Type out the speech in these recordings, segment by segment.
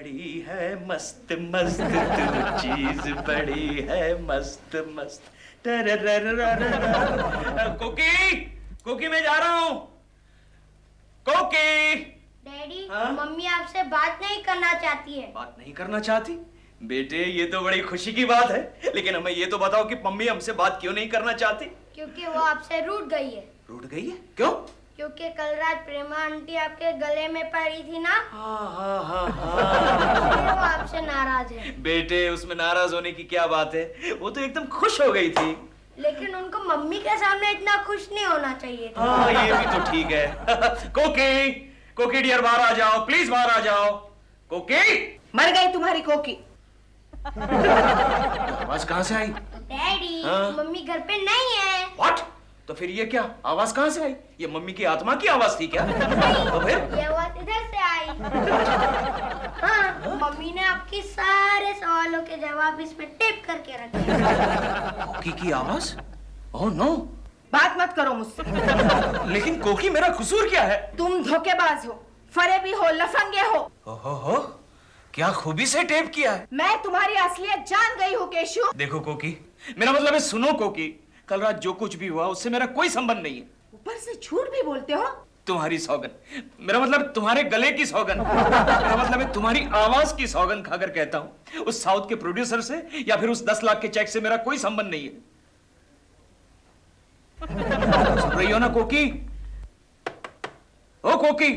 बड़ी है मस्त मस्त तू चीज बड़ी है मस्त मस्त। कोकी कोकी मैं जा रहा हूँ। कोकी। डैडी हाँ? मम्मी आपसे बात नहीं करना चाहती है। बात नहीं करना चाहती? बेटे ये तो बड़ी खुशी की बात है, लेकिन हमें ये तो बताओ कि मम्मी हमसे बात क्यों नहीं करना चाहती? क्योंकि वो आपसे रूठ गई है। रूठ गई है? क्यों? क्योंकि कल रात प्रेमा आंटी आपके गले में पड़ी थी ना। हाँ। वो आपसे नाराज है। बेटे उसमें नाराज होने की क्या बात है, वो तो एकदम खुश हो गई थी। लेकिन उनको मम्मी के सामने इतना खुश नहीं होना चाहिए था। हाँ ये भी तो ठीक है। कोकी कोकी डियर बाहर आ जाओ, प्लीज बाहर आ जाओ। कोकी। मर गई तुम्हारी कोकी। आवाज कहाँ से आई? डैडी हाँ? मम्मी घर पे नहीं है। व्हाट? तो फिर ये क्या आवाज कहाँ से आई? ये मम्मी की आत्मा की आवाज थी क्या? तो फिर ये आवाज इधर से आई। हाँ मम्मी ने आपके सारे सवालों के जवाब इसमें टेप करके रखे। कोकी की आवाज? Oh no. बात मत करो मुझसे। लेकिन कोकी मेरा कसूर क्या है? तुम धोखेबाज हो, फरेबी हो, लफंगे हो। ओहो, क्या खूबी से टेप किया है। मैं तुम्हारी असलियत जान गई हूँ केशु। देखो कोकी, मेरा मतलब है सुनो कोकी, कल रात जो कुछ भी हुआ उससे मेरा कोई संबंध नहीं है। ऊपर से झूठ भी बोलते हो। तुम्हारी सौगन, मेरा मतलब तुम्हारे गले की सौगन, मेरा मतलब है तुम्हारी आवाज की सौगन खाकर कहता हूँ, उस साउथ के प्रोड्यूसर से या फिर उस 10 लाख के चेक से मेरा कोई संबंध नहीं है। सुन रही हो ना कोकी? ओ कोकी।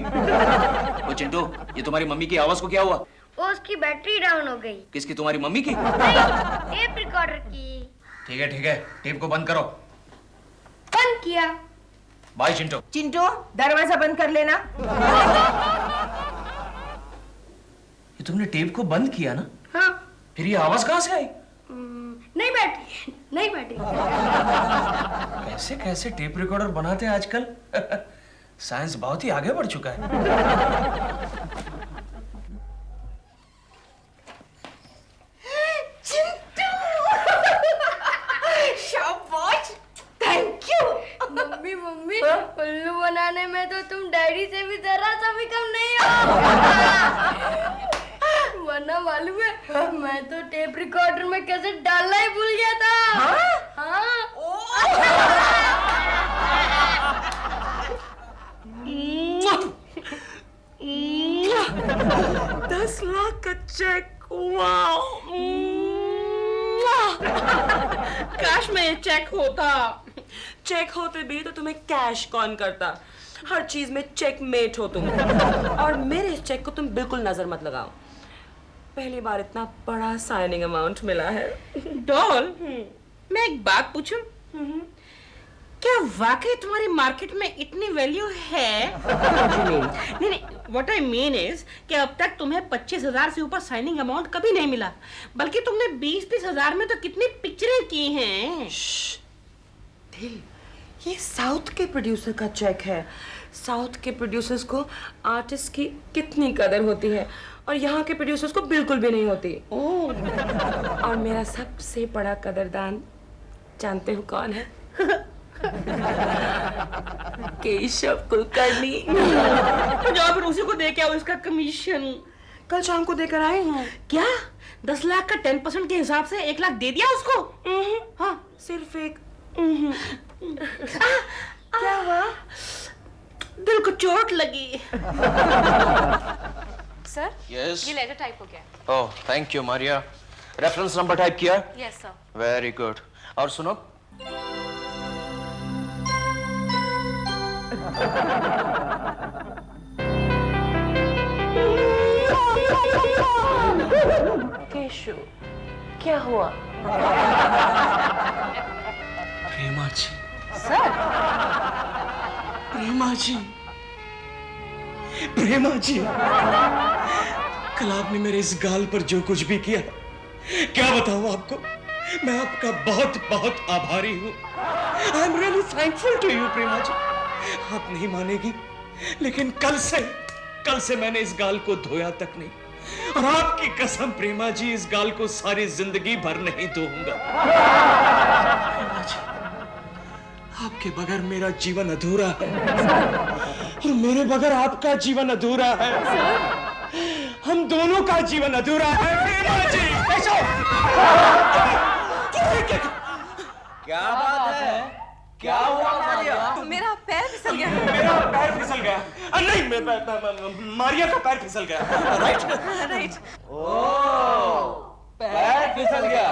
ओ चिंटू, ये तुम्हारी मम्मी की आवाज को क्या हुआ? वो उसकी बैटरी डाउन हो गई। किसकी? तुम्हारी मम्मी की? टेप रिकॉर्डर की। ठीक है, टेप को बंद करो। बंद किया। बाय चिंटू। चिंटू दरवाजा बंद कर लेना। ये तुमने टेप को बंद किया ना? हाँ। फिर ये आवाज कहाँ से आई? नहीं बैठी। कैसे कैसे टेप रिकॉर्डर बनाते हैं आजकल। साइंस बहुत ही आगे बढ़ चुका है। शाबाश, थैंक यू। मम्मी उल्लू बनाने में तो तुम डैडी से भी जरा सा भी कम नहीं हो। वरना मालूम है मैं तो टेप रिकॉर्डर में कैसे डालना ही भूल गया था। हाँ? 10 लाख का चेक। वाह। काश में ये चेक होता। चेक होते भी तो तुम्हें कैश कौन करता? हर चीज में चेकमेट हो तुम। और मेरे इस चेक को तुम बिल्कुल नजर मत लगाओ। पहली बार इतना बड़ा साइनिंग अमाउंट मिला है। डॉल, मैं एक बात पूछूं? क्या वाकई तुम्हारी मार्केट में इतनी वैल्यू है? नहीं, व्हाट आई मीन इज कि अब तक तुम्हें 25,000 से ऊपर साइनिंग अमाउंट कभी नहीं मिला, बल्कि तुमने 20-20 हजार में तो कितनी पिक्चरें की हैं। दिल, ये साउथ के प्रोड्यूसर का चेक है। साउथ के प्रोड्यूसर्स को आर्टिस्ट की कितनी कदर होती है और यहाँ के प्रोड्यूसर्स को बिल्कुल भी नहीं होती। और मेरा सबसे बड़ा कदरदान जानते हो कौन है? केशव कुलकर्णी। तो जाओ फिर उसी को दे के आओ इसका कमीशन। कल शाम को देकर आए हैं। क्या 10 लाख का 10% के हिसाब से 1 लाख दे दिया उसको? हाँ, सिर्फ एक। क्या हुआ? दिल को चोट लगी। Sir, yes. ये लेटर टाइप हो गया। Oh thank you Maria. Reference number type किया? Yes sir. Very good. और सुनो, केशु, क्या हुआ? प्रेमा जी। सर, प्रेमा जी, प्रेमा जी, कल आपने मेरे इस गाल पर जो कुछ भी किया, क्या बताऊं आपको। मैं आपका बहुत बहुत आभारी हूं। I am really thankful to you Prema ji. आप नहीं मानेगी, लेकिन कल से मैंने इस गाल को धोया तक नहीं, और आपकी कसम प्रेमा जी, इस गाल को सारी जिंदगी भर नहीं धोऊंगा। प्रेमा जी, आपके बगैर मेरा जीवन अधूरा है, और मेरे बगैर आपका जीवन अधूरा है। हम दोनों का जीवन अधूरा है प्रेमा जी। क्या बात है? क्या हुआ मारिया? मेरा पैर फिसल गया। मेरा पैर फिसल गया। नहीं, मारिया का पैर फिसल गया। राइट। पैर फिसल गया।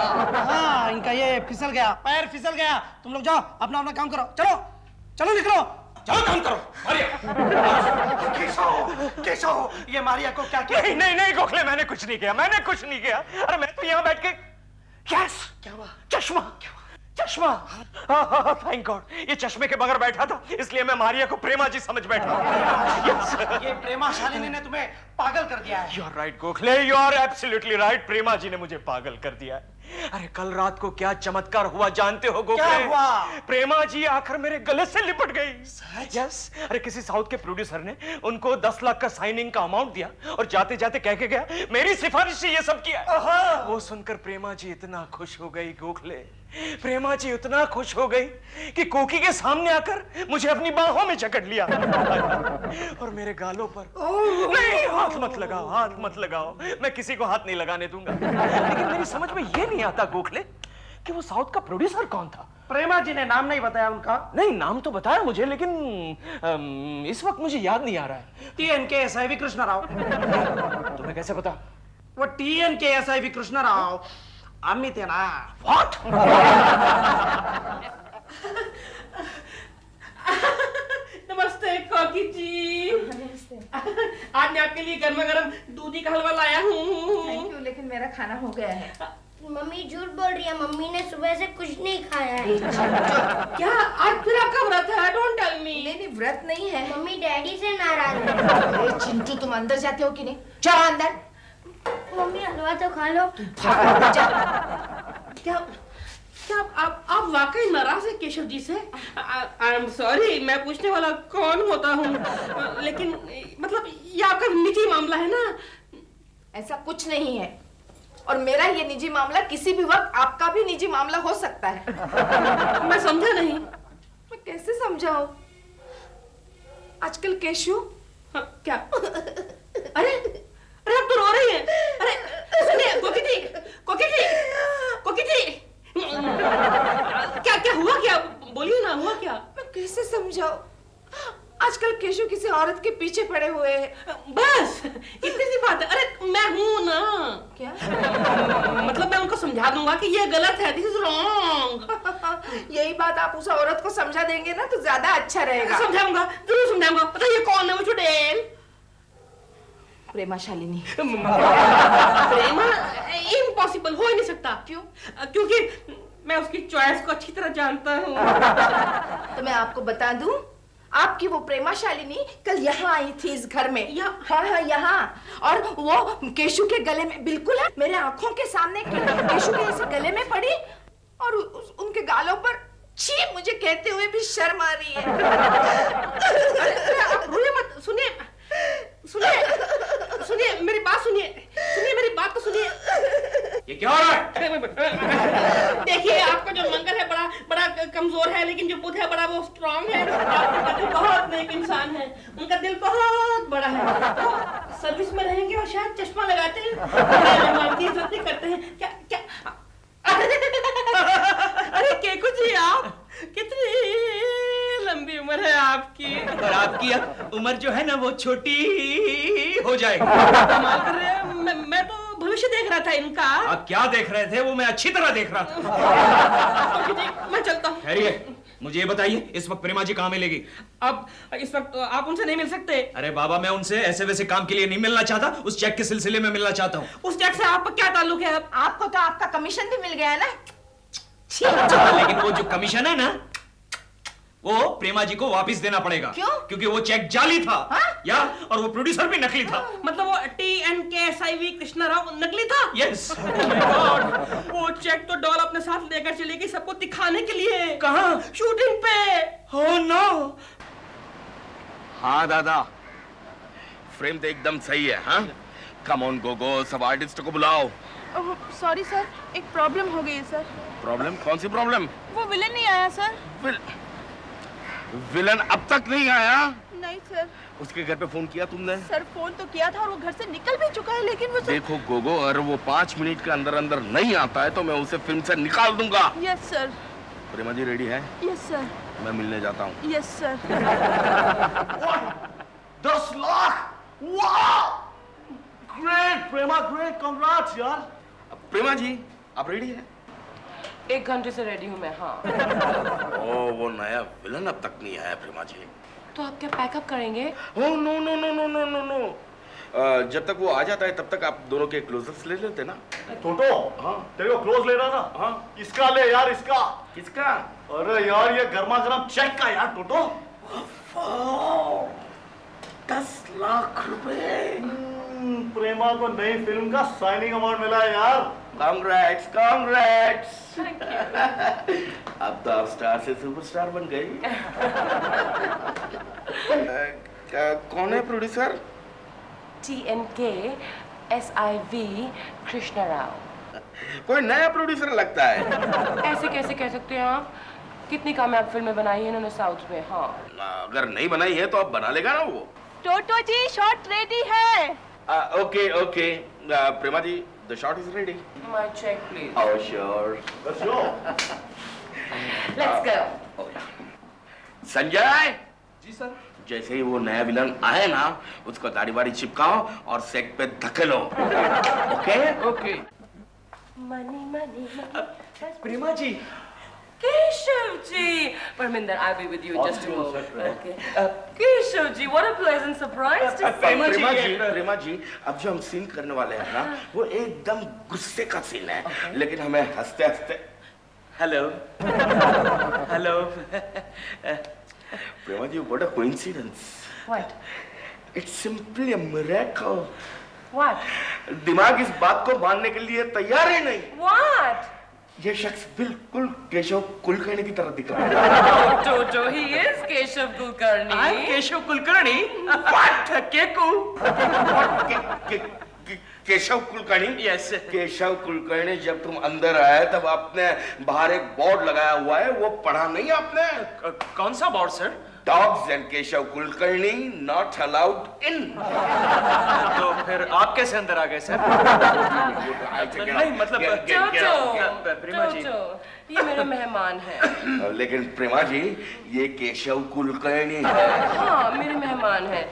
हाँ, इनका ये फिसल गया, पैर फिसल गया। तुम लोग जाओ, अपना अपना काम करो। चलो चलो, निकलो। चलो काम करो। मारिया। केशव, ये मारिया को क्या किया? नहीं नहीं नहीं गोखले, मैंने कुछ नहीं किया, मैंने कुछ नहीं किया। अरे मैं तो यहाँ बैठ के यस, क्या हुआ? चश्मा, क्या हुआ? चश्मा। थैंक गॉड, ये चश्मे के बगैर बैठा था, इसलिए मैं मारिया को प्रेमा जी समझ बैठा। यस, ये प्रेमा शालिनी ने तुम्हें पागल कर दिया है। You are right Gokhale, you are absolutely right. Prema ji ने मुझे पागल कर दिया है। अरे कल रात को क्या चमत्कार हुआ जानते हो गोखले? क्या हुआ? प्रेमा जी आकर मेरे गले से लिपट गई। यस, अरे किसी साउथ के प्रोड्यूसर ने उनको 10 लाख का साइनिंग का अमाउंट दिया और जाते जाते कह के गया मेरी सिफारिश से ये सब किया। वो सुनकर प्रेमा जी इतना खुश हो गई गोखले, प्रेमा जी इतना खुश हो गई कि कोकी के सामने आकर मुझे अपनी बाहों में जकड़ लिया और मेरे गालों पर नहीं, हाथ मत लगाओ, हाथ मत लगाओ, मैं किसी को हाथ नहीं लगाने दूंगा। लेकिन मेरी समझ में ये नहीं आता गोखले कि वो साउथ का प्रोड्यूसर कौन था। प्रेमा जी ने नाम नहीं बताया उनका। नहीं, नाम तो बताया मुझे, लेकिन इस वक्त मुझे याद नहीं आ रहा है। TNKSIV कृष्णा राव। तुम्हें कैसे पता? वो TNKSIV कृष्णा राव अमित है ना। What? नमस्ते कॉकी जी। आज मैं आपके लिए गर्मा गर्म दूधी का हलवा लाया हूँ। थैंक यू, लेकिन मेरा खाना हो गया है। मम्मी झूठ बोल रही है, मम्मी ने सुबह से कुछ नहीं खाया है। क्या आज फिर आपका व्रत है? Don't tell me. नहीं, व्रत नहीं है। मम्मी डैडी से नाराज है। अरे चिंटू, तुम अंदर जाते हो कि नहीं? जाओ अंदर। मम्मी हलवा तो खा लो। क्या क्या आप वाकई नाराज है केशव जी से? आई एम सॉरी, मैं पूछने वाला कौन होता हूँ, लेकिन मतलब ये आपका निजी मामला है ना? ऐसा कुछ नहीं है, और मेरा ये निजी मामला किसी भी वक्त आपका भी निजी मामला हो सकता है। मैं समझा नहीं। मैं कैसे समझाऊं? आजकल केशव। हाँ, क्या? अरे अरे आप तो रो रही हैं। अरे सुनिए कोकी जी, कोकी जी, कोकी जी, क्या क्या हुआ? क्या बोलिए ना, हुआ क्या? मैं कैसे समझाऊं? आजकल केशव किसी औरत के पीछे पड़े हुए हैं। बस इतनी सी बात है। अरे मैं हूं ना। क्या? मतलब मैं उनको समझा दूंगा कि ये गलत है, दिस इज रॉन्ग। यही बात आप उस औरत को समझा देंगे ना तो ज्यादा अच्छा रहेगा। समझाऊंगा, जरूर समझाऊंगा। पता ये कौन है वो चुड़ैल? प्रेमा शालिनी। प्रेमा? इम्पॉसिबल, हो ही नहीं सकता। क्यों? क्योंकि मैं उसकी चॉइस को अच्छी तरह जानता हूँ। तो मैं आपको बता दूं, आपकी वो प्रेमा शालिनी कल यहाँ आई थी इस घर में। हाँ हाँ, यहाँ। और वो केशु के गले में, बिल्कुल है, मेरे आंखों के सामने केशु के ऐसे गले में पड़ी और उनके गालों पर छी मुझे कहते हुए भी शर्म आ रही है। आप रोइए मत। सुनिए सुनिए सुनिए, मेरी बात सुनिए, सुनिए मेरी बात तो सुनिए। ये क्या हो रहा है? देखिए, आपका जो मंगल है बड़ा बड़ा कमजोर है, लेकिन जो बुध है बड़ा वो स्ट्रांग है। आपका दिल बहुत नेक इंसान है, उनका दिल बहुत बड़ा है। तो सर्विस में रहेंगे और शायद चश्मा लगाते हैं, मेहमान की इज्जत नहीं करते हैं। क्या क्या? अरे केकू जी, आप कितनी लंबी उम्र है आपकी। और आपकी उम्र जो है ना वो छोटी हो जाएगी। कमाल कर रहे हैं। मैं तो भविष्य देख रहा था इनका। आप क्या देख रहे थे? वो मैं अच्छी तरह देख रहा था। मैं चलता हूँ। खैरिए, मुझे ये बताइए इस वक्त प्रेमा जी कहाँ मिलेगी? अब इस वक्त आप उनसे नहीं मिल सकते। अरे बाबा, मैं उनसे ऐसे वैसे काम के लिए नहीं मिलना चाहता, उस चेक के सिलसिले में मिलना चाहता हूँ। उस चेक से आपका क्या ताल्लुक है? आपको तो आपका कमीशन भी मिल गया है ना। लेकिन वो जो कमीशन है ना, वो प्रेमा जी को वापस देना पड़ेगा। क्यों? क्योंकि वो चेक जाली था। हाँ? या और वो प्रोड्यूसर भी नकली था। मतलब वो TNKSIV कृष्णा राव नकली था? यस। वो चेक तो डॉल अपने साथ लेकर चली गई सबको दिखाने के लिए। कहाँ? शूटिंग पे। Oh no. हाँ दादा, फ्रेम तो एकदम सही है। हाँ, कम ऑन गोगो, सब आर्टिस्ट को बुलाओ। सॉरी सर, एक प्रॉब्लम हो गई है सर। प्रॉब्लम? कौन सी प्रॉब्लम? वो विलन नहीं आया सर। विलन अब तक नहीं आया? नहीं सर। उसके घर पे फोन किया तुमने? सर फोन तो किया था और वो घर से निकल भी चुका है, लेकिन वो देखो गोगो, अगर वो 5 मिनट के अंदर अंदर नहीं आता है तो मैं उसे फिल्म से निकाल दूंगा। Yes sir. Prema ji ready है? Yes sir. मैं मिलने जाता हूँ। Yes sir. 10 लाख! वाह! ग्रेट प्रेमा, ग्रेट, कांग्रेट्स यार। प्रेमा जी आप रेडी है? 1 घंटे से रेडी हूँ मैं। हाँ। ओ वो नया विलन अब तक नहीं आया प्रेमा जी। तो आप क्या पैकअप करेंगे? Oh no no no no no no no, जब तक वो आ जाता है तब तक आप दोनों के क्लोजर्स ले लेते ना। टोटो, हाँ तेरे को क्लोज लेना ना? हाँ। इसका ले यार, इसका। किसका? अरे यार ये गर्मा गर्म चेक का यार टोटो। 10 लाख रुपए। प्रेमा को नई फिल्म का साइनिंग अमाउंट मिला है यार। Congrats congrats. अब तो आप स्टार से सुपरस्टार बन गई। कौन है producer? TNK SIV Krishna Rao. कोई नया प्रोड्यूसर लगता है। ऐसे कैसे कह सकते हैं आप? कितनी कामयाब फिल्में बनाई है इन्होंने साउथ में। हाँ। अगर नहीं बनाई है तो अब बना लेगा ना वो। टोटो जी शॉट रेडी है। Okay okay Prema ji the shot is ready. Mic check please. Oh sure. Let's go. Sanjay ji sir. जैसे ही वो नया विलन आए ना, उसको दाढ़ी वाड़ी चिपकाओ और सेट पे धकेलो। Okay okay. Money money Prema ji. Keshav ji, Paraminder, I'll be with you in just a moment. Okay. Keshav ji, what a pleasant surprise to see. Prema ji, अब जो हम सीन करने वाले हैं ना, वो एकदम गुस्से का सीन है, लेकिन हमें हंसते हंसते। Hello. Hello. Prema ji, what a coincidence. What? It's simply a miracle. What? दिमाग इस बात को मानने के लिए तैयार ही नहीं। What? ये शख्स बिल्कुल केशव कुलकर्णी की तरह दिख रहा है। Toto, he is Keshav Kulkarni. I'm Keshav Kulkarni. What? Keku. Keshav Kulkarni? Yes. Keshav Kulkarni, जब तुम अंदर आए तब आपने बाहर एक बोर्ड लगाया हुआ है, वो पढ़ा नहीं आपने? कौन सा board sir? Dogs and Keshav Kulkarni not allowed in. तो फिर आप कैसे अंदर आ गए सर? नहीं मतलब प्रेमा जी, ये मेरे मेहमान हैं। लेकिन प्रेमा जी, ये केशव कुलकर्णी है। हाँ, मेरे मेहमान हैं।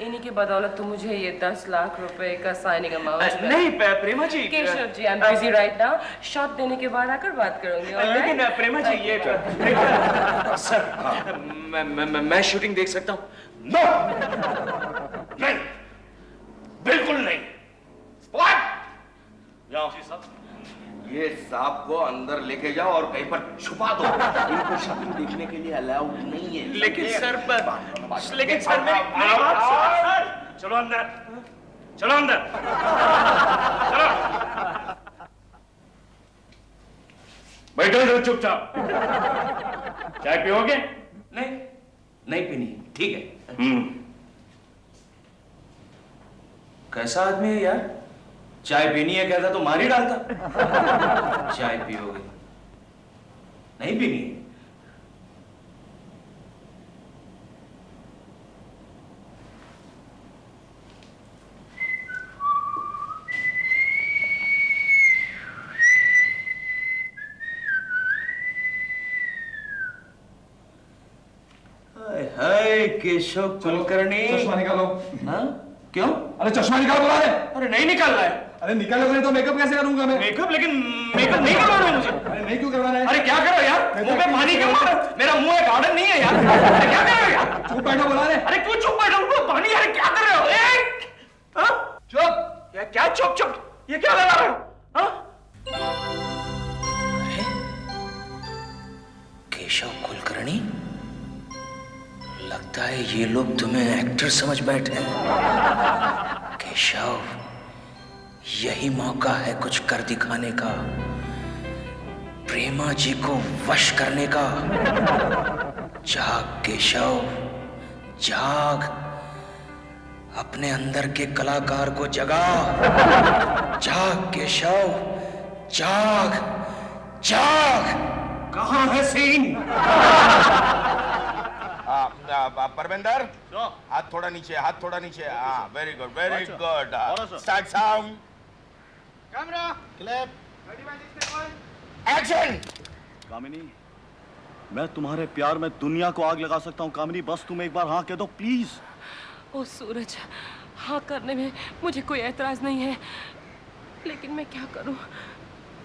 इन्हीं की बदौलत तो मुझे ये 10 लाख रुपए का साइनिंग अमाउंट नहीं Prema ji. Keshav ji, I am busy right now. Shot देने के बाद आकर बात करूंगी। लेकिन प्रेमा जी ये सर, मैं शूटिंग देख सकता हूँ? नो, नहीं, बिल्कुल नहीं। ये सांप को अंदर लेके जाओ और कहीं पर छुपा दो। इनको शूटिंग देखने के लिए अलाउड नहीं है। लेकिन सर मेरी बात सुनो। चलो अंदर, चलो अंदर, चलो। बैठो इधर चुपचाप। चाय पियोगे? नहीं पीनी। ठीक है। कैसा आदमी है यार? चाय पीनी है कहता तो मार ही डालता। चाय पियोगे? नहीं पीनी है? हाय केशव कुलकर्णी। चश्मा निकालो। हाँ? क्यों? अरे चश्मा निकाल बुला रहे। अरे नहीं निकाल रहा है। अरे निकालोगे नहीं तो मेकअप कैसे करूंगा मैं? मेकअप? लेकिन मेकअप नहीं करवा रहे मुझे। अरे नहीं क्यों करवा रहे? अरे क्या करो यार? मुंह पे पानी क्यों मारो? मेरा मुंह एक गार्डन नहीं है यार। अरे क्या कर रहे हो यार? चुप बैठो बुला रहे। अरे क्यों चुप बैठो? मुंह पानी। अरे क्या कर रहे हो? चुप। क्या चुप चुप? ये क्या लगा रहे हो? केशव कुलकर्णी, लगता है ये लोग तुम्हें एक्टर समझ बैठे हैं। केशव, यही मौका है कुछ कर दिखाने का, प्रेमा जी को वश करने का। जाग केशव, जाग, अपने अंदर के कलाकार को जगा। जाग केशव, जाग, जाग। कहाँ है सीन? परमेंदर हाथ थोड़ा नीचे, हाथ थोड़ा नीचे। हाँ, very good, very good. Start sound, camera, clip, action. Kamini, मैं तुम्हारे प्यार में दुनिया को आग लगा सकता हूँ कामिनी, बस तुम एक बार हाँ कह दो प्लीज। ओ सूरज, हाँ करने में मुझे कोई एतराज नहीं है, लेकिन मैं क्या करूं?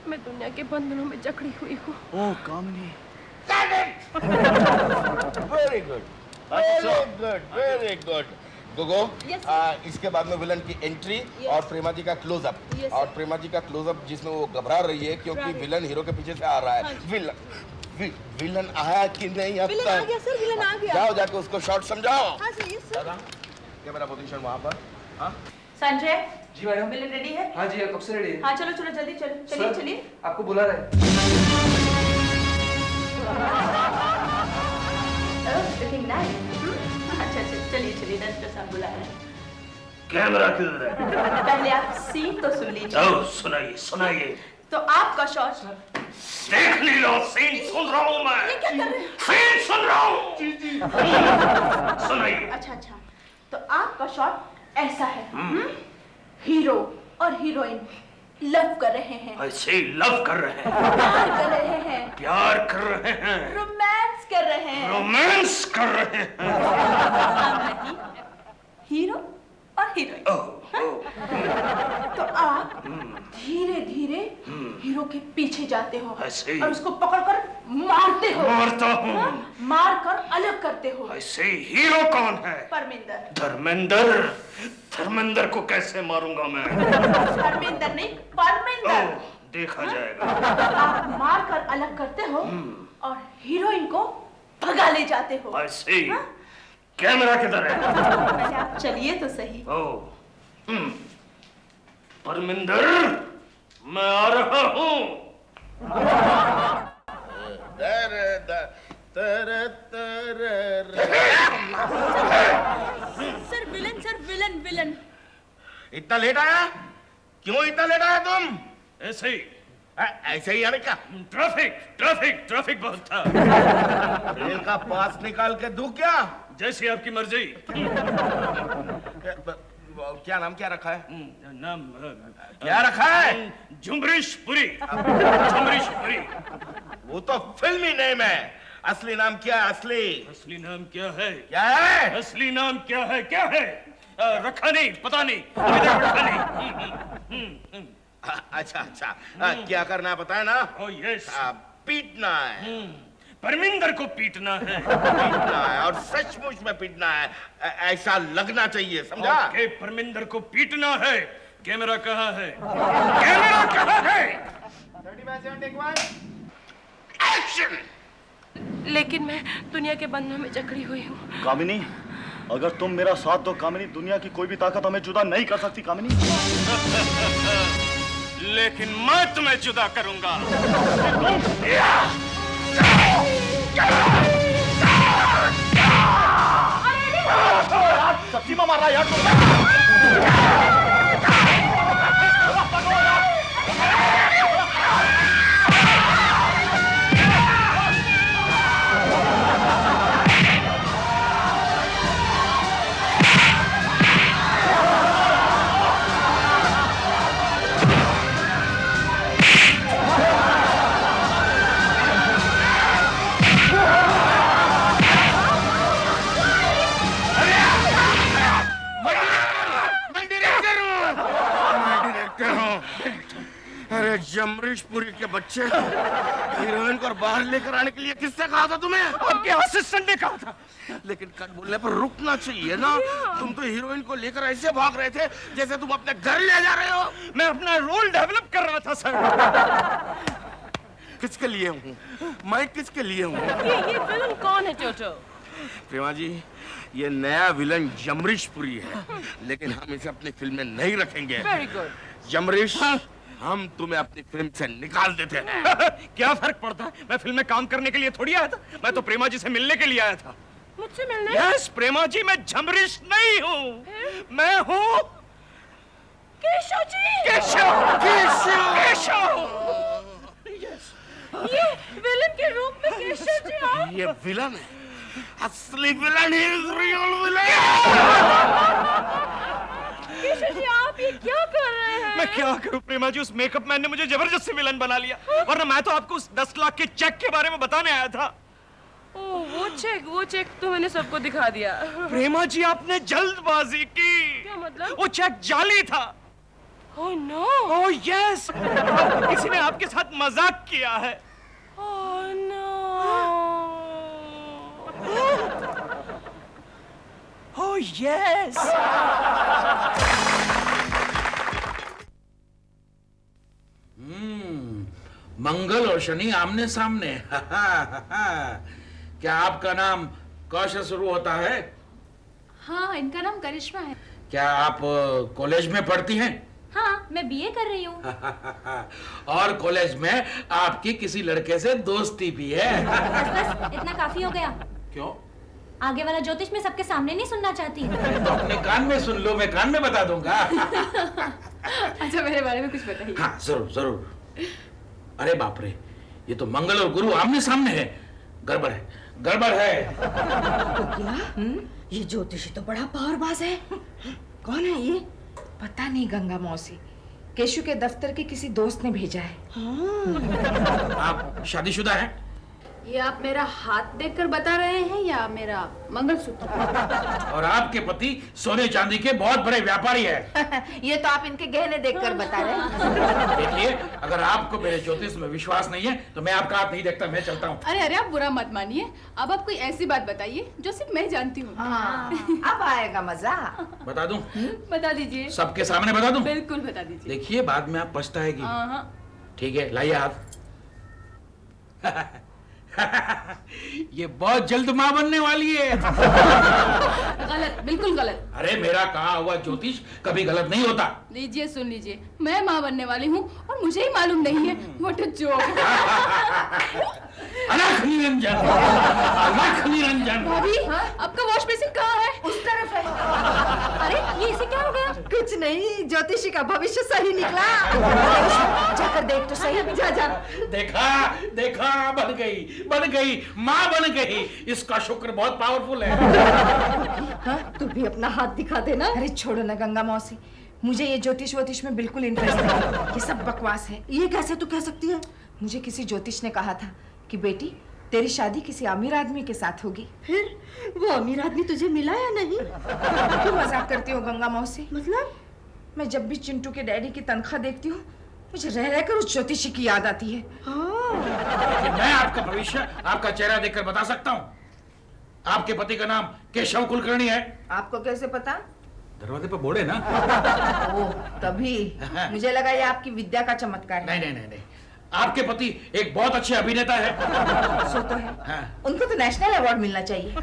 मैं दुनिया के बंधनों में जकड़ी हुई हूँ। Oh Kamini. Very good, very good, very good. Gogo, इसके बाद में विलन की एंट्री और प्रेमा जी का क्लोजअप, और प्रेमा जी का क्लोजअप जिसमें वो घबरा रही है क्योंकि विलन हीरो के पीछे से आ रहा है। विलन आया कि नहीं अब विलन आ गया सर, विलन आ गया। जाओ जाके उसको शॉट समझाओ। हाँ sir, yes sir. Camera position वहाँ पर। हाँ संजय, जी मैडम। विलन रेडी है? हाँ जी, कब से रेडी है? हाँ चलो चलो जल्दी चलो, चलिए चलिए। आपको बुला रहे हैं। Looking nice. अच्छा अच्छा, चलिए चलिए, डायरेक्टर साहब बुला रहे हैं। कैमरा किधर है? पहले आप सीन तो सुन लीजिए। ओ, सुनाइए सुनाइए। तो आपका शॉट। देख नहीं लो, सीन सुन रहा हूँ मैं। ये क्या कर रहे हैं? सीन सुन रहा हूँ। जी जी। सुनाइए। अच्छा अच्छा, तो आपका शॉट ऐसा है। हीरो और हीरोइन लव कर रहे हैं, ऐसे लव कर रहे हैं, प्यार कर रहे हैं, प्यार कर रहे हैं, रोमांस कर रहे हैं, रोमांस कर रहे हैं। हम नहीं, हीरो और हीरोइन। तो आप धीरे धीरे हीरो के पीछे जाते हो ऐसे ही। और उसको पकड़कर मारते हो। मारता हूँ। मार कर अलग करते हो। ऐसे हीरो कौन है? परमिंदर। धर्मेंद्र। धर्मेंद्र को कैसे मारूंगा मैं? धर्मेंद्र नहीं, परमिंदर। देखा जाएगा। आप मार कर अलग करते हो और हीरोइन को भगा ले जाते हो। ऐसे ही। कैमरा किधर है? पहले आप चलिए तो सही। परमिंदर, मैं आ रहा हूँ। Sir villain, sir villain villain. इतना लेट आया? क्यों इतना लेट आया तुम? ऐसे ही। ऐसे ही आने का? ट्रैफिक ट्रैफिक ट्रैफिक बहुत था। रेल का पास निकाल के दूं क्या? जैसी आपकी मर्जी। क्या नाम क्या रखा है? नाम क्या रखा है? झुम्बरीश पुरी। झुम्बरीश पुरी। वो तो फिल्मी नेम है, असली नाम क्या है? असली नाम क्या है? क्या है? असली नाम क्या है? क्या है? रखा नहीं, पता नहीं, अभी तक रखा नहीं। अच्छा अच्छा, क्या करना है पता है ना? यस। पीटना है। परमिंदर को पीटना है। पीटना है और सचमुच में पीटना है, ऐसा लगना चाहिए, समझा? ओके, परमिंदर को पीटना है। कैमरा कहाँ है? कैमरा कहाँ है? एक्शन। लेकिन मैं दुनिया के बंधनों में जकड़ी हुई हूँ। कामिनी, अगर तुम मेरा साथ दो कामिनी, दुनिया की कोई भी ताकत हमें जुदा नहीं कर सकती कामिनी। लेकिन मैं तुम्हें जुदा करूंगा। सब्जी में मार रहा यार। अरे जमरीशपुरी के बच्चे, हीरोइन को बाहर लेकर आने के लिए किससे कहा था तुम्हें? आपके असिस्टेंट ने कहा था। लेकिन कट बोलने पर रुकना चाहिए ना। तुम तो हीरोइन को लेकर ऐसे भाग रहे थे जैसे तुम अपने घर ले जा रहे हो। मैं अपना रोल डेवलप कर रहा था सर। किसके लिए हूँ मैं? किसके लिए हूँ? ये विलन कौन है टोटो? प्रेमा जी, ये नया विलन जमरीशपुरी है, लेकिन हम इसे अपनी फिल्म में नहीं रखेंगे। Very good. जमरीश, हम तुम्हें अपनी फिल्म से निकाल देते हैं। क्या फर्क पड़ता है? मैं फिल्म में काम करने के लिए थोड़ी आया था। मैं तो प्रेमा जी से मिलने के लिए आया था। मुझसे मिलने? यस प्रेमा जी, मैं जमरीश नहीं हूँ, मैं हूँ केशव जी। केशव। केशव। केशव। ये विलन के रूप में केशव जी आप? ये विलन है, असली villain is real villain. Keshav ji आप ये क्या कर रहे हैं? मैं क्या करूं प्रेमा जी, उस मेकअप मैन ने मुझे जबरदस्ती विलन बना लिया, वरना मैं तो आपको उस 10 लाख के चेक के बारे में बताने आया था। वो चेक तो मैंने सबको दिखा दिया। प्रेमा जी आपने जल्दबाजी की। क्या मतलब? वो चेक जाली था। Oh no. ओह यस, किसी ने आपके साथ मजाक किया है। Oh no. Oh yes. मंगल और शनि आमने सामने। क्या आपका नाम क से शुरू होता है? हाँ, इनका नाम करिश्मा है। क्या आप कॉलेज में पढ़ती हैं? हाँ, मैं बीए कर रही हूँ। और कॉलेज में आपकी किसी लड़के से दोस्ती भी है? बस इतना काफी हो गया। क्यों? आगे वाला ज्योतिष में सबके सामने नहीं सुनना चाहती। तो अपने कान में सुन लो, मैं कान में बता दूंगा। अच्छा, मेरे बारे में कुछ बताइए। हाँ जरूर जरूर। अरे बाप रे, ये तो मंगल और गुरु आमने सामने है। गड़बड़ है, गड़बड़ है। तो क्या? ये ज्योतिषी तो बड़ा पावरबाज है। कौन है ये? पता नहीं गंगा मौसी, केशु के दफ्तर के किसी दोस्त ने भेजा है। आप शादीशुदा हैं? ये आप मेरा हाथ देखकर बता रहे हैं या मेरा मंगलसूत्र? और आपके पति सोने चांदी के बहुत बड़े व्यापारी है। ये तो आप इनके गहने देखकर बता रहे हैं। देखिए, अगर आपको मेरे ज्योतिष में विश्वास नहीं है तो मैं आपका हाथ नहीं देखता, मैं चलता हूँ। अरे अरे, आप बुरा मत मानिए। अब आप कोई ऐसी बात बताइए जो सिर्फ मैं जानती हूँ। हाँ, अब आएगा मजा। बता दूं? बता दीजिए। सबके सामने बता दूं? बिल्कुल बता दीजिए। देखिए, बाद में आप पछताएगी। हाँ। ठीक है, लाइए हाथ। ये बहुत जल्द माँ बनने वाली है। गलत, बिल्कुल गलत। अरे मेरा कहा हुआ ज्योतिष कभी गलत नहीं होता। लीजिए, सुन लीजिए, मैं माँ बनने वाली हूँ और मुझे ही मालूम नहीं है। What a joke. अलख निरंजन, अलख निरंजन। भाभी, आपका वॉश बेसिन कहाँ है? उस तरफ है। अरे, ये इसे क्या हो गया? कुछ नहीं, ज्योतिषी का भविष्य सही निकला। जाकर देख तो सही। जा जा। देखा देखा, बन गई, बन गई, माँ बन गई। इसका शुक्र बहुत पावरफुल है। हाँ, तू भी अपना हाथ दिखा देना। अरे छोड़ो ना गंगा मौसी, मुझे ये ज्योतिष वोतिष में बिल्कुल इंटरेस्ट नहीं। ये सब बकवास है। ये कैसे तू कह सकती है? मुझे किसी ज्योतिष ने कहा था कि बेटी, तेरी शादी किसी अमीर आदमी के साथ होगी। फिर वो अमीर आदमी तुझे मिला या नहीं? क्यों मजाक करती हो गंगा मौसी? मतलब मैं जब भी चिंटू के डैडी की तनख्वाह देखती हूँ, मुझे रह रहकर उस ज्योतिषी की याद आती है। लेकिन मैं आपका भविष्य आपका चेहरा देखकर बता सकता हूँ। आपके पति का नाम केशव कुलकर्णी है। आपको कैसे पता? दरवाजे पर बोर्ड है ना। ओह, तभी मुझे लगा ये आपकी विद्या का चमत्कार है। नहीं नहीं नहीं नहीं, आपके पति एक बहुत अच्छे अभिनेता है। सो तो है। हाँ। उनको तो नेशनल अवार्ड मिलना चाहिए।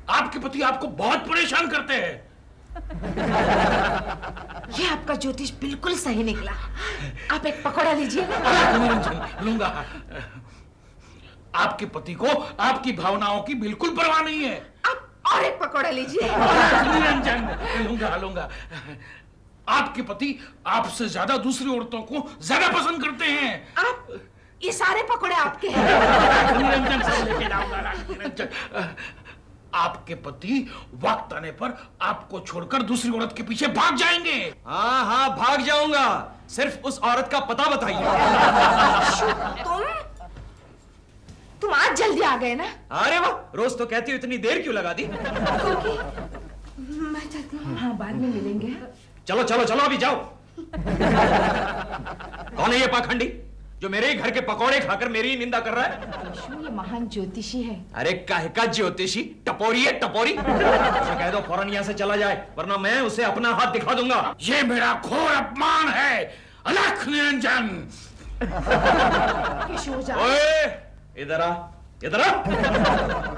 आपके पति आपको बहुत परेशान करते हैं। ये आपका ज्योतिष बिल्कुल सही निकला। आप एक पकौड़ा लीजिए। लूंगा। आपके पति को आपकी भावनाओं की बिल्कुल परवाह नहीं है। आप और एक पकौड़ा लीजिए। निरंजन, लूंगा लूंगा। आपके पति आपसे ज्यादा दूसरी औरतों को ज्यादा पसंद करते हैं। आप ये सारे पकौड़े आपके हैं। निरंजन, सब लेके जाऊंगा। निरंजन, आपके पति वक्त आने पर आपको छोड़कर दूसरी औरत के पीछे भाग जाएंगे। हाँ हाँ, भाग जाऊंगा, सिर्फ उस औरत का पता बताइए। तुम आज जल्दी आ गए ना? अरे वाह, रोज तो कहती हो, इतनी देर क्यों लगा दी? मैं चाहती हूँ। हाँ, बाद में मिलेंगे। चलो चलो चलो, अभी जाओ। कौन है ये पाखंडी जो मेरे ही घर के पकौड़े खाकर मेरी ही निंदा कर रहा है? ये महान ज्योतिषी है। अरे काहे का ज्योतिषी? टपोरी है, टपोरी। उसे कह दो फौरन यहाँ से चला जाए, वरना मैं उसे अपना हाथ दिखा दूंगा। ये मेरा घोर अपमान है, अलख निरंजन। ओए, इधर आ, इधर आ।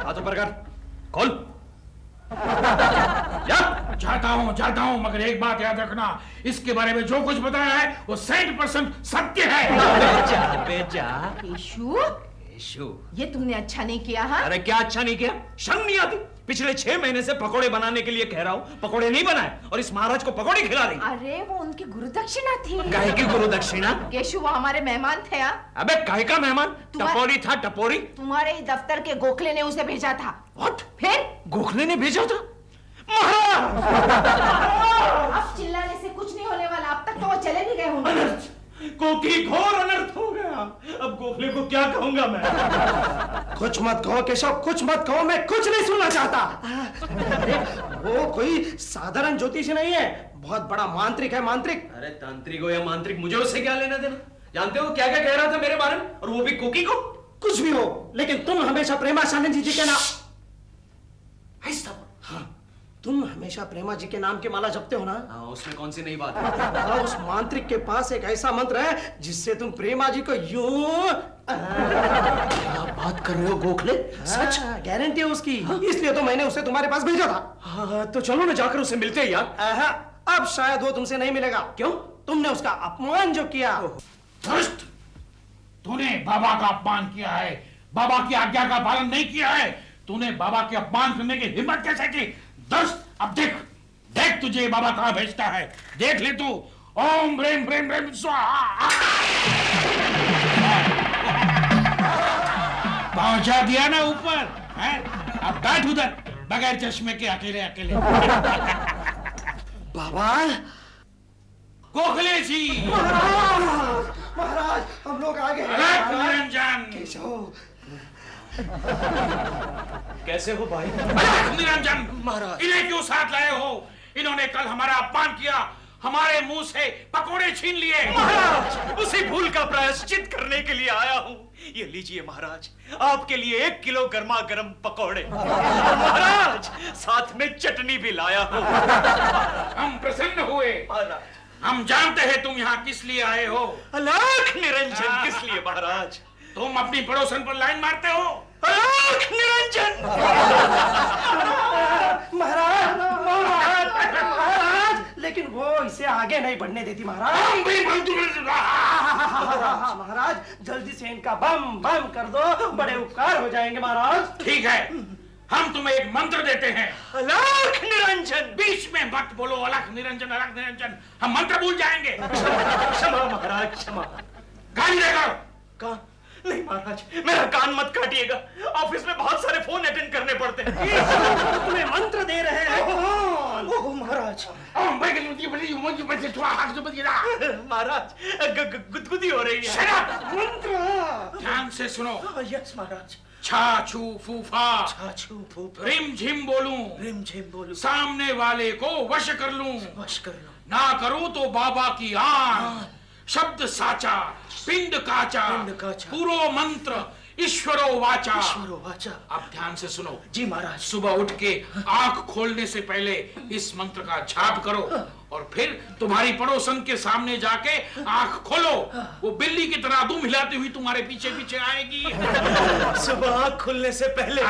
हाथ ऊपर कर, खोल। जाता हूँ, मगर एक बात याद रखना, इसके बारे में जो कुछ बताया है वो 100% सत्य है। बेजा। केशु, केशु, ये तुमने अच्छा नहीं किया। हाँ? अरे क्या अच्छा नहीं किया? शर्म नहीं आती? पिछले 6 महीने से पकोड़े बनाने के लिए कह रहा हूँ, पकोड़े नहीं बनाए और इस महाराज को पकोड़े खिला रही। अरे वो उनकी गुरुदक्षिणा थी। काहे की गुरु दक्षिणा? केशु वो हमारे मेहमान थे। अबे काहे का मेहमान? टपोरी था टपोरी। तुम्हारे ही दफ्तर के गोखले ने उसे भेजा था। What? फिर गोखले ने भेजा था? महाराज! अब चिल्लाने से कुछ नहीं होने वाला, अब तक तो वो चले भी गए होंगे। कोकी घोर अनर्थ हो गया। अब गोखले को क्या कहूंगा मैं? कुछ मत कहो केशव, कुछ मत कहो, मैं कुछ नहीं सुनना चाहता। अरे वो कोई साधारण ज्योतिषी नहीं है, बहुत बड़ा मांत्रिक है, मांत्रिक। अरे तांत्रिक हो या मांत्रिक, मुझे उससे क्या लेना देना? जानते हो क्या क्या कह रहा था मेरे बारे में, और वो भी कोकी को? कुछ भी हो, लेकिन तुम हमेशा प्रेमा शालिनी जी के नाम, हाँ, तुम हमेशा प्रेमा जी के नाम की माला जपते हो ना? हाँ, उसमें कौन सी नई बात है? हाँ, उस मांत्रिक के पास एक ऐसा मंत्र है जिससे तुम प्रेमा जी को यूं क्या बात कर रहे हो गोखले? सच? गारंटी है उसकी, इसलिए तो मैंने उसे तुम्हारे पास भेजा था। हाँ, तो चलो ना जाकर उसे मिलते हैं यार। अब शायद वो तुमसे नहीं मिलेगा। क्यों? तुमने उसका अपमान जो किया। दुष्ट! तूने बाबा का अपमान किया है, बाबा की आज्ञा का पालन नहीं किया है। तूने बाबा के अपमान करने की हिम्मत कैसे की? दुष्ट! अब देख, देख तुझे बाबा कहां भेजता है, देख ले तू। ओम ब्रेम ब्रेम ब्रेम स्वाहा। पहुंचा दिया ना ऊपर, हैं? अब बैठ उधर बगैर चश्मे के अकेले अकेले। बाबा! गोखले जी! महाराज, हम लोग आ गए। निरंजन! केशव! कैसे हो भाई? निरंजन! महाराज! इन्हें क्यों साथ लाए हो? इन्होंने कल हमारा अपमान किया, हमारे मुंह से पकोड़े छीन लिए। महाराज, उसी भूल का प्रायश्चित करने के लिए आया हूँ। ये लीजिए महाराज, आपके लिए 1 किलो गर्मा गर्म पकोड़े। महाराज, साथ में चटनी भी लाया हूँ। हम प्रसन्न हुए। हम जानते हैं तुम यहाँ किस लिए आए हो। अलख निरंजन, किस लिए महाराज? तुम अपनी पड़ोसन पर लाइन मारते हो। अलख निरंजन! महाराज! महाराज! लेकिन वो इसे आगे नहीं बढ़ने देती महाराज। महाराज, जल्दी से इनका बम बम कर दो, बड़े उपकार हो जाएंगे महाराज। ठीक है, हम तुम्हें एक मंत्र देते हैं। अलख निरंजन! बीच में मत बोलो अलख निरंजन अलख निरंजन, हम मंत्र भूल जाएंगे। क्षमा महाराज, क्षमा। गाली देगा। कहा? नहीं महाराज, मेरा कान मत काटिएगा, ऑफिस में बहुत सारे फोन अटेंड करने पड़ते हैं। तुम्हें मंत्र दे रहे हैं। ओह महाराज! महाराज, गुदगुदी हो रही है। मंत्र! ध्यान से सुनो। यस महाराज। छाछू फूफा, छाछू फूफा, रिम झिम बोलूं, रिम झिम बोलूं, सामने वाले को वश कर लूं, वश कर लो, ना करूं तो बाबा की आन, शब्द साचा, पिंड काचा, पूरो मंत्र, ईश्वरो वाचा। ईश्वरो वाचा। अब ध्यान से सुनो। जी महाराज। सुबह उठ के आंख खोलने से पहले इस मंत्र का जाप करो और फिर तुम्हारी पड़ोसन के सामने जाके आंख खोलो। वो बिल्ली की तरह दुम हिलाती हुई तुम्हारे पीछे पीछे आएगी। सुबह आंख खुलने से पहले।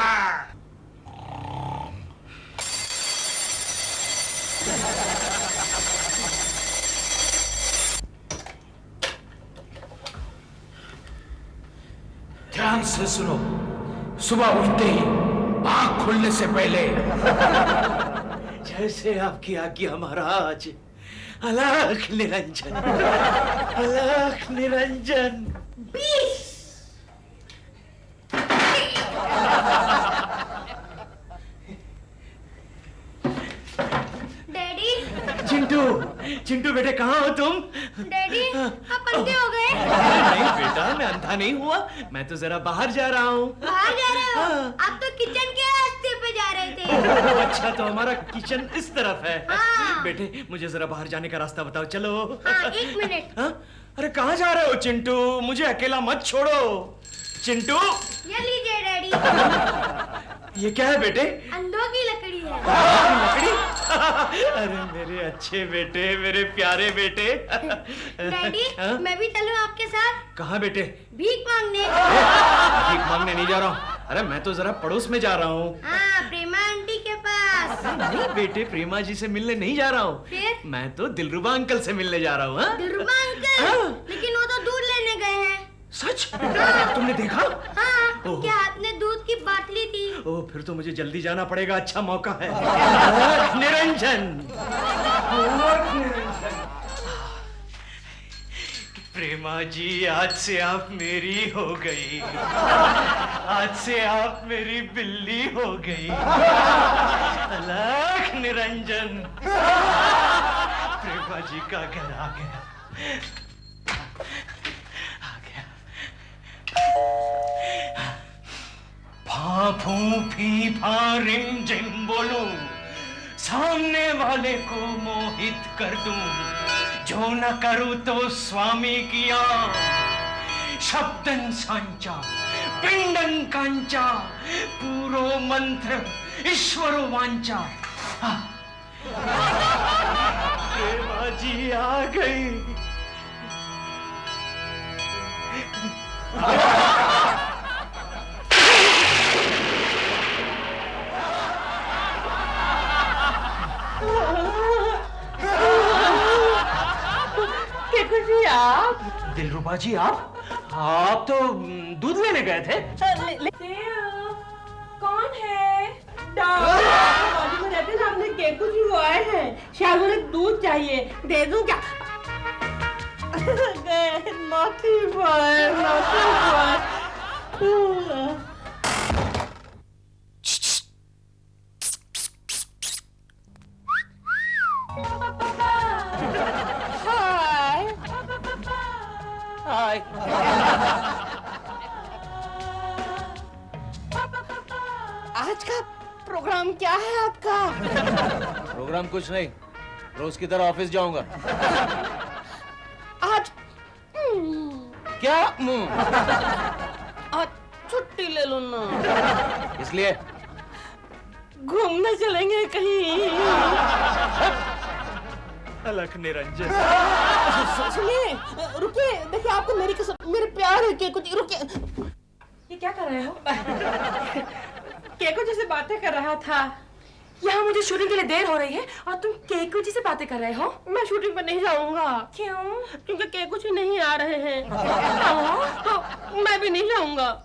ध्यान से सुनो। सुबह उठते ही आंख खुलने से पहले जैसे आपकी आज्ञा महाराज। अलख निरंजन, अलख निरंजन। डैडी, चिंटू, चिंटू बेटे कहाँ हो तुम? डैडी, आप अंधे हो गए? नहीं बेटा, मैं अंधा नहीं हुआ, मैं तो जरा बाहर जा रहा हूँ। बाहर जा रहे हो? आप तो किचन के रास्ते पे जा रहे थे। अच्छा, तो हमारा किचन इस तरफ है। हाँ। बेटे, मुझे जरा बाहर जाने का रास्ता बताओ, चलो। हाँ, 1 मिनट। हाँ? अरे कहाँ जा रहे हो चिंटू? मुझे अकेला मत छोड़ो। चिंटू, ये लीजिए डैडी। ये क्या है बेटे? अंधों की लकड़ी है। लकड़ी? अरे मेरे अच्छे बेटे, मेरे प्यारे बेटे। डैडी, हाँ? मैं भी चलूं आपके साथ? कहाँ बेटे? भीख मांगने। भीख मांगने नहीं जा रहा हूँ। अरे मैं तो जरा पड़ोस में जा रहा हूँ। हाँ, प्रेमा आंटी के पास। नहीं बेटे, प्रेमा जी से मिलने नहीं जा रहा हूँ। फिर? मैं तो दिलरुबा अंकल से मिलने जा रहा हूँ। हाँ? दिलरुबा अंकल? हाँ। लेकिन वो तो दूध लेने गए हैं। सच? तुमने देखा? हाँ, ओह। उनके हाथ में दूध की बाटली थी। ओ फिर तो मुझे जल्दी जाना पड़ेगा, अच्छा मौका है। निरंजन, प्रेमा जी, आज से आप मेरी हो गई, आज से आप मेरी बिल्ली हो गई। अलग निरंजन, प्रेमा जी का घर आ गया, आ गया। फा फू फी फा रिम झिम बोलूं, सामने वाले को मोहित कर दूं, जो न करूं तो स्वामी किया। शब्दन सांचा पिंडन कांचा, पूरो मंत्र ईश्वरो वांचा। प्रेमा जी आ गई। आप दिलरुबा जी, आप तो दूध लेने गए थे। कौन है? में रहते सामने केकू जी वो आए हैं, शायद उन्हें दूध चाहिए, दे दूं क्या? naughty boy, naughty boy. हाय। आज का प्रोग्राम क्या है आपका? प्रोग्राम कुछ नहीं, रोज की तरह ऑफिस जाऊंगा। आज क्या? आज छुट्टी ले लो ना। इसलिए घूमने चलेंगे कहीं। अलग निरंजन, सुनिए, रुकिए, देखिए आपको मेरी कसम, मेरे प्यार है केको जी, रुकिए। ये क्या कर रहे हो? केको जी से बातें कर रहा था। यहाँ मुझे शूटिंग के लिए देर हो रही है और तुम केको जी से बातें कर रहे हो? मैं शूटिंग पर नहीं जाऊंगा। क्यों? क्योंकि केको जी नहीं आ रहे हैं। तो मैं भी नहीं जाऊंगा।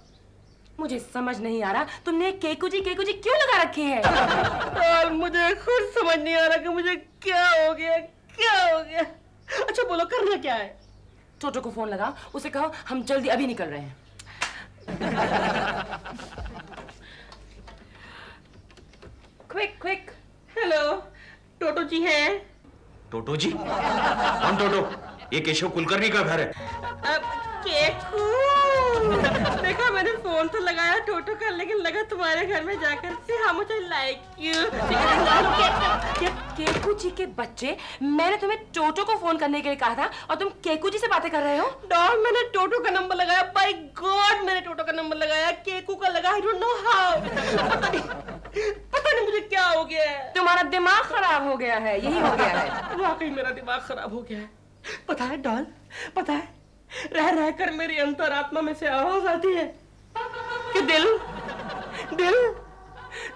मुझे समझ नहीं आ रहा तुमने केकू जी क्यों लगा रखी है? और मुझे खुद समझ नहीं आ रहा कि मुझे क्या हो गया। अच्छा बोलो, करना क्या है? टोटो को फोन लगाओ, उसे कहो हम जल्दी अभी निकल रहे हैं। क्विक। हेलो, टोटो जी हैं? टोटो जी? कौन टोटो? ये केशव कुलकर्णी का घर है। केकू, देखा मैंने फोन तो लगाया टोटो का, लेकिन लगा तुम्हारे घर में जाकर से how much I like you। Keku जी के बच्चे, मैंने तुम्हें टोटो को फोन करने के लिए कहा था और तुम केकू जी से बातें कर रहे हो? डॉल, मैंने टोटो का नंबर लगाया, बाय गॉड मैंने टोटो का नंबर लगाया, केकू का लगा, I don't know how। पता नहीं मुझे क्या हो गया है। तुम्हारा दिमाग खराब हो गया है, यही हो गया है। वाकई मेरा दिमाग खराब हो गया है। पता है डॉल, पता है, रह कर मेरी अंतरात्मा में से आवाज आती है कि दिल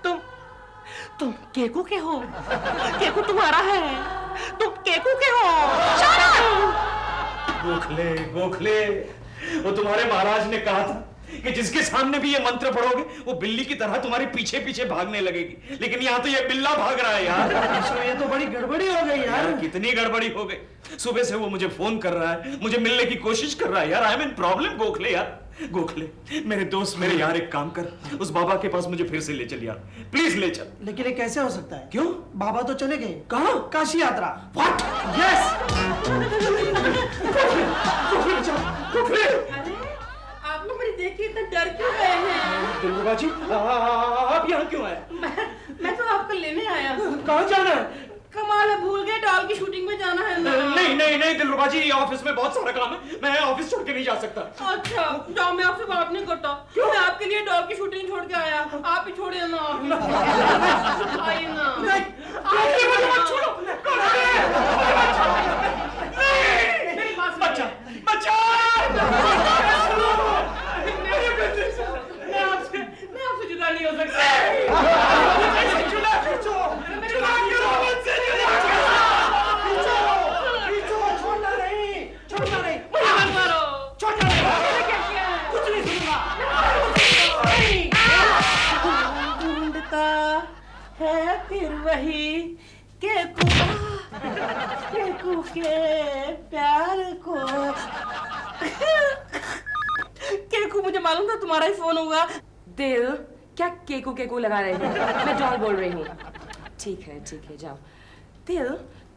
तुम केकू के हो, केकू तुम्हारा है, तुम केकू के हो। गोखले, वो तुम्हारे महाराज ने कहा था कि जिसके सामने भी ये मंत्र पढ़ोगे वो बिल्ली की तरह तुम्हारे पीछे पीछे भागने लगेगी, लेकिन यहाँ तो ये बिल्ला भाग रहा है यार। ये तो बड़ी गड़बड़ी हो गई यार। कितनी गड़बड़ी हो गई, सुबह से वो मुझे फोन कर रहा है, मुझे मिलने की कोशिश कर रहा है यार। I am in problem Gokhale यार। गोखले, मेरे दोस्त, मेरे यार, एक काम कर, उस बाबा के पास मुझे फिर से ले चल यार, प्लीज ले चल। लेकिन ये कैसे हो सकता है? क्यों? बाबा तो चले गए। कहाँ? काशी यात्रा। What? यस। गोखले, आप लोग मेरी देख के इतना डर क्यों गए हैं? दिलरुबा जी, आप यहाँ क्यों आए? मैं तो आपको लेने आया। कहाँ जाना है? कमाल है, भूल गए डॉल की शूटिंग में जाना है ना। नहीं दिलरुबा जी, ऑफिस में बहुत सारा काम है, मैं ऑफिस छोड़ के नहीं जा सकता। अच्छा जाओ, मैं आपसे बात नहीं करता। क्यों? मैं आपके लिए डॉल की शूटिंग छोड़ के आया, आप ही छोड़िए ना। आइए ना। आइए, मुझे मत छोड़ो। मेरी बात सुनिए। बच्चा, मैं आपसे जुदा नहीं हो सकता। आता है फिर वही केकू के प्यार को। केकू, मुझे मालूम था तुम्हारा ही फोन होगा। दिल, क्या केकू केकू लगा रहे हैं? मैं डॉल बोल रही हूँ। ठीक है जाओ। दिल,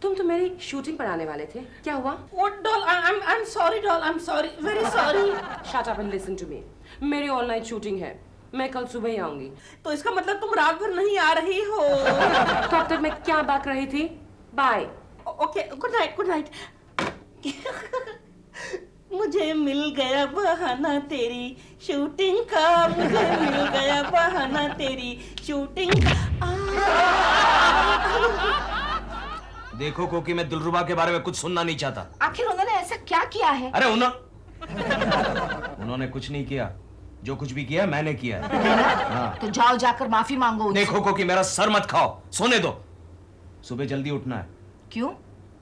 तुम तो मेरी शूटिंग पर आने वाले थे, क्या हुआ? What doll? I'm sorry doll, I'm sorry, very sorry. Shut up and listen to me. मेरी ऑल नाइट शूटिंग है, मैं कल सुबह ही आऊंगी। तो इसका मतलब तुम रात भर नहीं आ रही हो। तो अब तक मैं क्या बात रही थी? बाय। Okay, good night. मुझे मिल गया बहाना तेरी शूटिंग का, मुझे मिल गया बहाना तेरी शूटिंग का। देखो कोकी, मैं दिलरुबा के बारे में कुछ सुनना नहीं चाहता। आखिर उन्होंने ऐसा क्या किया है? अरे उन्होंने कुछ नहीं किया, जो कुछ भी किया मैंने किया है। हाँ। तो जाओ जाकर माफी मांगो उनसे। देखो कोकी, मेरा सर मत खाओ, सोने दो। सुबह जल्दी उठना है। क्यों?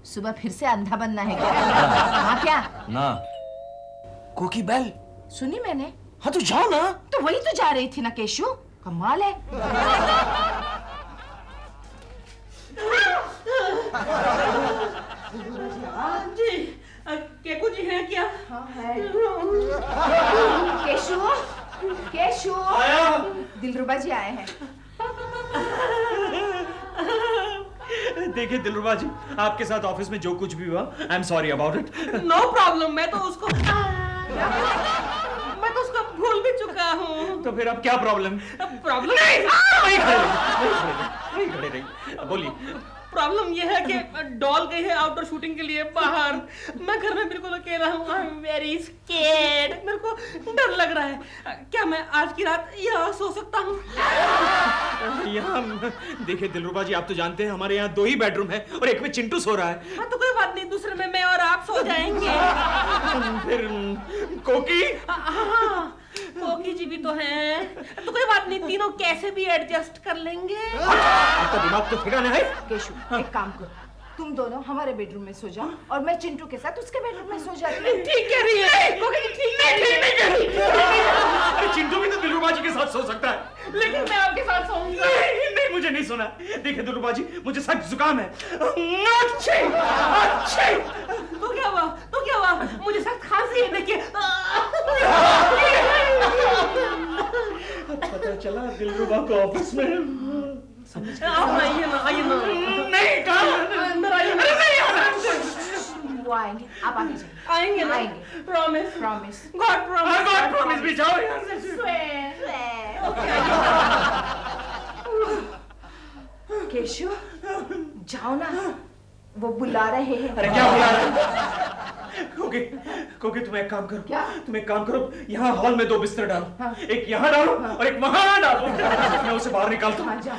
सुबह फिर से अंधा बनना है क्या? हाँ क्या? ना। कोकी बेल सुनी मैंने। हाँ तो जाओ ना। तो वही तो जा रही थी ना केशु, कमाल है। जी, केकू जी हैं क्या? हाँ है। केशु दिलरुबा जी आए हैं। देखिए दिलरुबा जी, आपके साथ ऑफिस में जो कुछ भी हुआ, I am sorry about it. No problem, मैं तो उसको भूल भी चुका हूँ। तो फिर अब क्या प्रॉब्लम? प्रॉब्लम वही खड़े रही, बोलिए। प्रॉब्लम यह है कि डॉल गई है आउटडोर शूटिंग के लिए बाहर। मैं घर में बिल्कुल अकेला हूँ। आई एम वेरी स्केर्ड, मेरे को डर लग रहा है। क्या मैं आज की रात यहाँ सो सकता हूँ? यहाँ देखिए दिलरुबा जी, आप तो जानते हैं हमारे यहाँ 2 ही बेडरूम है और एक में चिंटू सो रहा है। हाँ तो कोई बात नहीं, दूसरे में मैं और आप सो जाएंगे। फिर कोकी? हाँ, कोकी जी भी तो हैं। तो कोई बात नहीं, तीनों कैसे भी एडजस्ट कर लेंगे। आपका दिमाग तो ठिकाने है। केशु, एक काम करो, तुम दोनों हमारे बेडरूम में सो जाओ और मैं चिंटू के साथ उसके बेडरूम में सो जाती हूँ। ठीक कह रही है। ठीक कह रही है। अरे चिंटू भी तो दिलरुबा जी के साथ सो सकता है। लेकिन मैं आपके साथ सोऊंगी। नहीं, मुझे नहीं सुना। देखिए दिलरुबा जी, मुझे सख्त जुकाम है। अच्छे। तो क्या हुआ? मुझे सख्त खांसी है, देखिए। पता चला दिलरुबा को ऑफिस में। आइए ना। नहीं, कहाँ? अंदर आइए। वो आएंगे, आप आगे जाइए। आएंगे ना? प्रॉमिस। गॉड प्रॉमिस भी जाओ यहाँ से। केशु, जाओ ना, वो बुला रहे हैं। अरे क्या बुला रहे हैं? कोकी तुम एक काम करो। क्या? तुम एक काम करो, यहाँ हॉल में 2 बिस्तर डालो। हाँ। एक यहाँ डालो और एक वहाँ डालो। मैं उसे बाहर निकालता हूँ। हाँ, जाओ।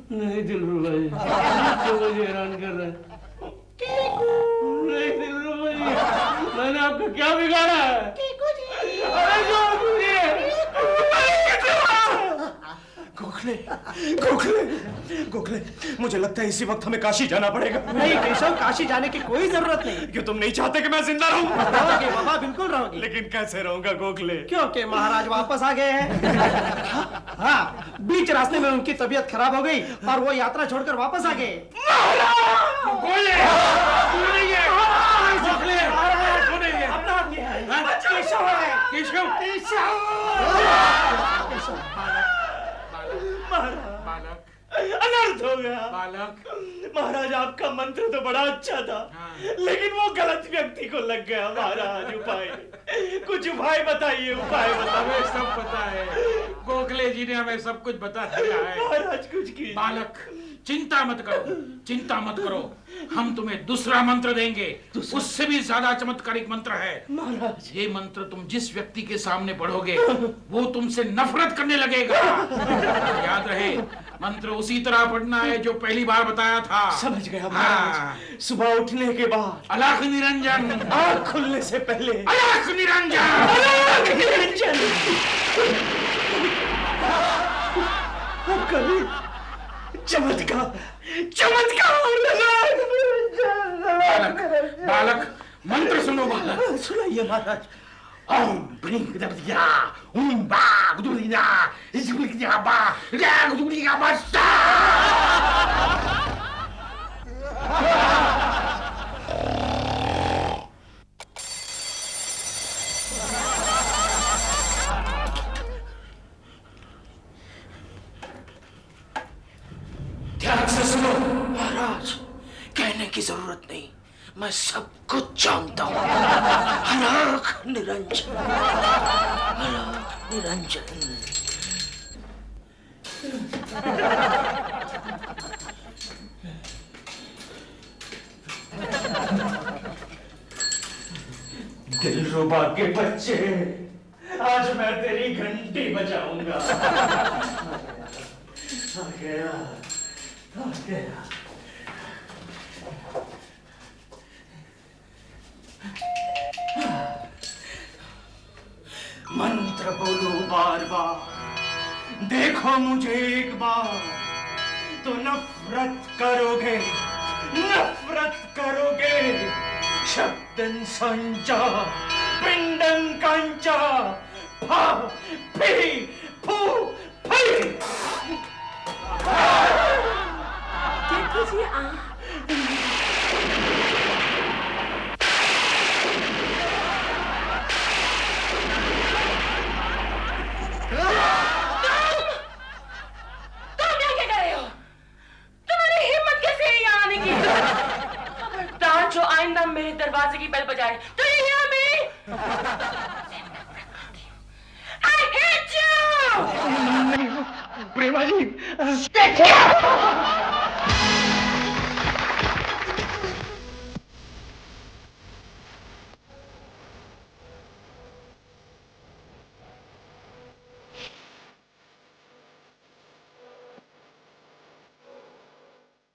नहीं दिलरुबा जी, क्यों मुझे हैरान कर रहे हैं? नहीं दिलरुबा जी, मैंने आपको क्या बिगाड़ा है? अरे जो गोखले, मुझे लगता है इसी वक्त हमें काशी जाना पड़ेगा। नहीं केशव, काशी जाने की कोई जरूरत नहीं। क्यों तुम नहीं चाहते कि मैं जिंदा रहूं? रहोगे बाबा, बिल्कुल रहोगे। लेकिन कैसे रहूंगा गोखले? क्योंकि महाराज वापस आ गए हैं। हाँ, बीच रास्ते में उनकी तबीयत खराब हो गई और वो यात्रा छोड़कर वापस आ गए। दर्द हो गया। बालक महाराज आपका मंत्र तो बड़ा अच्छा था, लेकिन वो गलत व्यक्ति को लग गया। महाराज उपाय, कुछ उपाय बताइए, उपाय हमें सब पता है, गोखले जी ने हमें सब कुछ बता दिया है। महाराज कुछ कीजिए। बालक चिंता मत करो, चिंता मत करो, हम तुम्हें दूसरा मंत्र देंगे, उससे भी ज्यादा चमत्कारिक मंत्र है। महाराज ये मंत्र तुम जिस व्यक्ति के सामने पढ़ोगे वो तुमसे नफरत करने लगेगा। याद रहे, मंत्र उसी तरह पढ़ना है जो पहली बार बताया था। समझ गया महाराज। सुबह उठने के बाद अलख निरंजन, आँख खुलने से पहले अलख निरंजन, अलख निरंजन। कभी चमत्कार, चमत्कार। बालक मंत्र सुनो। बालक सुनाइए महाराज। ओम ब्रिंग दबदिया ओम बा गुदुदिया इजबुलिया बा रा गुदुदिया बा सा। ध्यान से सुनो महाराज, कहने की जरूरत नहीं, मैं सब कुछ जानता हूँ। अलख निरंजन, अलख निरंजन। दिलरुबा के बच्चे, आज मैं तेरी घंटी बजाऊंगा। आ गया, आ गया। मंत्र बोलो बार बार, देखो मुझे एक बार, तो नफरत करोगे, नफरत करोगे। शब्दन संचा, पिंडन कंचा, फा फी फू फी। देखिए जो आइंदा मेरे दरवाजे की बेल बजाए तो ये यहाँ मेरी